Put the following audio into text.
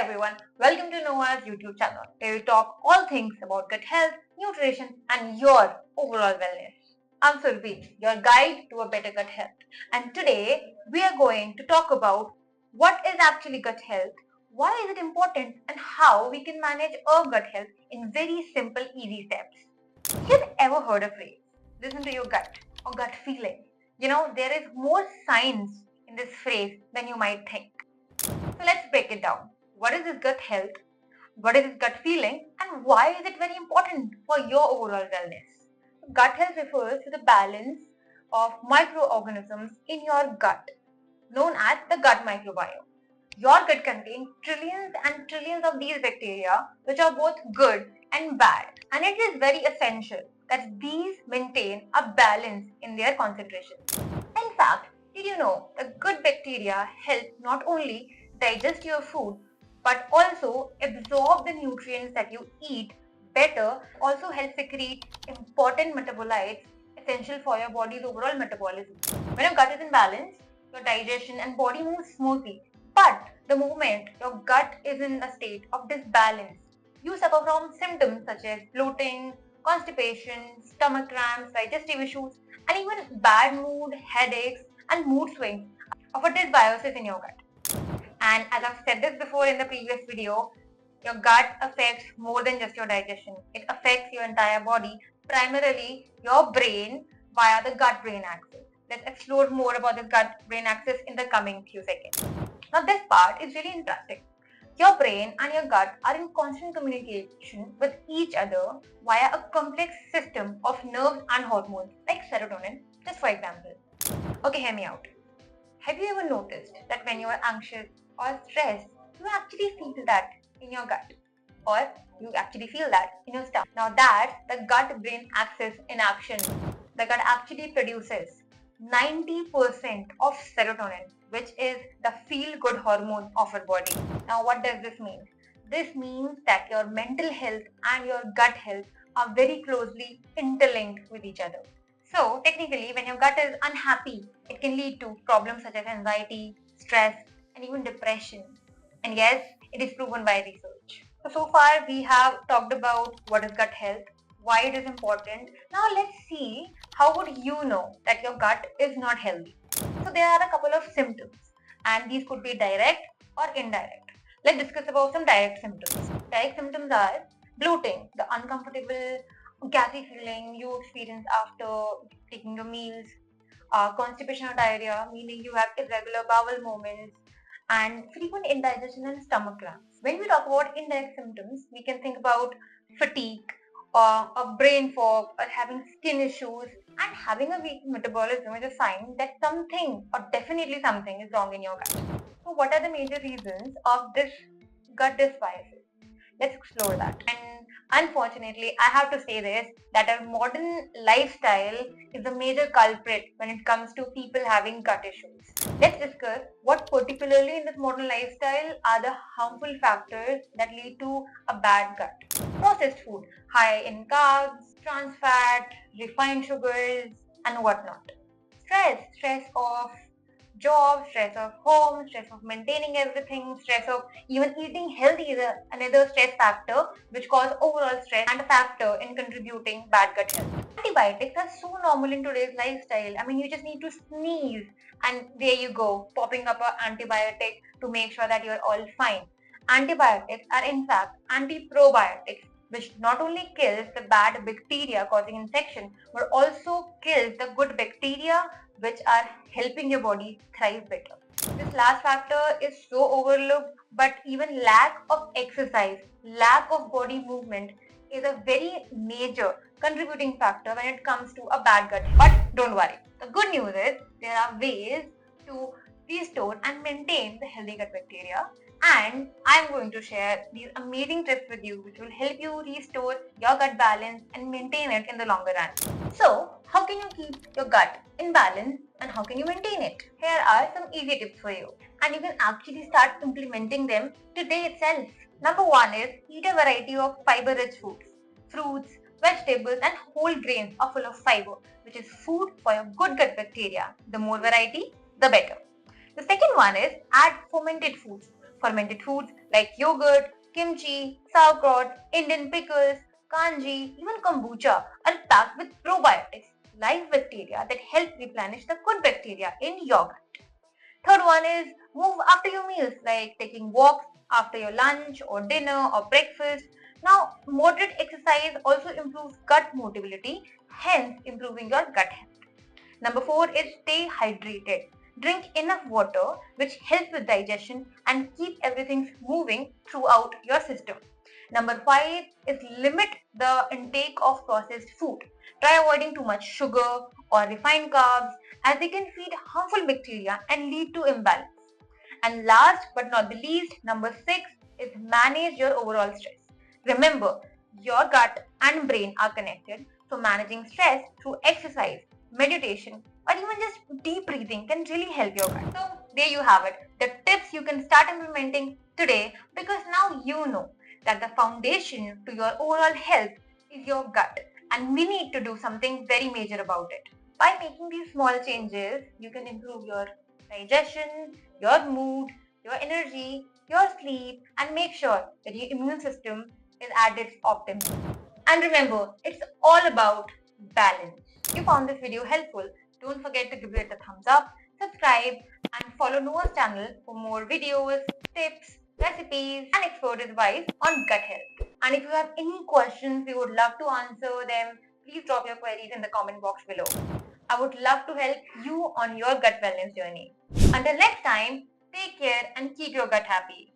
everyone, welcome to Noah's YouTube channel, where we talk all things about gut health, nutrition and your overall wellness. I'm Surbhi, your guide to a better gut health, and today we are going to talk about what is actually gut health, why is it important and how we can manage our gut health in very simple easy steps. You've ever heard a phrase, listen to your gut or gut feeling? There is more science in this phrase than you might think. So let's break it down. What is this gut health? What is this gut feeling? And why is it very important for your overall wellness? Gut health refers to the balance of microorganisms in your gut, known as the gut microbiome. Your gut contains trillions and trillions of these bacteria, which are both good and bad. And it is very essential that these maintain a balance in their concentration. In fact, did you know the good bacteria help not only digest your food but also absorb the nutrients that you eat better, also help secrete important metabolites essential for your body's overall metabolism. When your gut is in balance, your digestion and body moves smoothly. But the moment your gut is in a state of disbalance, you suffer from symptoms such as bloating, constipation, stomach cramps, digestive issues, and even bad mood, headaches, and mood swings of a dysbiosis in your gut. And as I've said this before in the previous video, your gut affects more than just your digestion. It affects your entire body, primarily your brain via the gut-brain axis. Let's explore more about this gut-brain axis in the coming few seconds. Now this part is really interesting. Your brain and your gut are in constant communication with each other via a complex system of nerves and hormones like serotonin, just for example. Okay, hear me out. Have you ever noticed that when you are anxious or stressed, you actually feel that in your gut, or you actually feel that in your stomach? Now that's the gut-brain axis in action. The gut actually produces 90% of serotonin, which is the feel-good hormone of our body. Now what does this mean? This means that your mental health and your gut health are very closely interlinked with each other. So technically, when your gut is unhappy, it can lead to problems such as anxiety, stress, and even depression. And yes, it is proven by research. So far we have talked about what is gut health, why it is important. Now let's see how would you know that your gut is not healthy. So there are a couple of symptoms, and these could be direct or indirect. Let's discuss about some direct symptoms. Direct symptoms are bloating, the uncomfortable gassy feeling you experience after taking your meals, constipation or diarrhea, meaning you have irregular bowel movements, and frequent indigestion and stomach cramps. When we talk about indirect symptoms, we can think about fatigue, a brain fog, or having skin issues, and having a weak metabolism is a sign that something, or definitely something, is wrong in your gut. So what are the major reasons of this gut dysbiosis? Let's explore that. And unfortunately, I have to say this, that our modern lifestyle is a major culprit when it comes to people having gut issues. Let's discuss what particularly in this modern lifestyle are the harmful factors that lead to a bad gut. Processed food, high in carbs, trans fat, refined sugars, and whatnot. Stress of job, stress of home, stress of maintaining everything, stress of even eating healthy is another stress factor which cause overall stress and a factor in contributing bad gut health. Antibiotics are so normal in today's lifestyle. I mean, you just need to sneeze and there you go, popping up an antibiotic to make sure that you're all fine. Antibiotics are in fact anti-probiotics, which not only kills the bad bacteria causing infection but also kills the good bacteria which are helping your body thrive better. This last factor is so overlooked, but even lack of exercise, lack of body movement is a very major contributing factor when it comes to a bad gut. But don't worry, the good news is there are ways to restore and maintain the healthy gut bacteria, and I'm going to share these amazing tips with you which will help you restore your gut balance and maintain it in the longer run. So, how can you keep your gut in balance and how can you maintain it? Here are some easy tips for you, and you can actually start implementing them today itself. Number one is eat a variety of fiber-rich foods. Fruits, vegetables and whole grains are full of fiber, which is food for your good gut bacteria. The more variety, the better. The second one is add fermented foods. Fermented foods like yogurt, kimchi, sauerkraut, Indian pickles, kanji, even kombucha are packed with probiotics, live bacteria that help replenish the good bacteria in your gut. Third one is move after your meals, like taking walks after your lunch or dinner or breakfast. Now, moderate exercise also improves gut motility, hence improving your gut health. Number 4 is stay hydrated. Drink enough water, which helps with digestion and keep everything moving throughout your system. Number 5 is limit the intake of processed food. Try avoiding too much sugar or refined carbs as they can feed harmful bacteria and lead to imbalance. And last but not the least, number 6 is manage your overall stress. Remember, your gut and brain are connected, so managing stress through exercise, meditation, or even just deep breathing can really help your gut. So there you have it, the tips you can start implementing today, because now you know that the foundation to your overall health is your gut, and we need to do something very major about it. By making these small changes, you can improve your digestion, your mood, your energy, your sleep, and make sure that your immune system is at its optimum. And remember, it's all about balance. If you found this video helpful, don't forget to give it a thumbs up, subscribe, and follow Noah's channel for more videos, tips, recipes, and expert advice on gut health. And if you have any questions, we would love to answer them. Please drop your queries in the comment box below. I would love to help you on your gut wellness journey. Until next time, take care and keep your gut happy.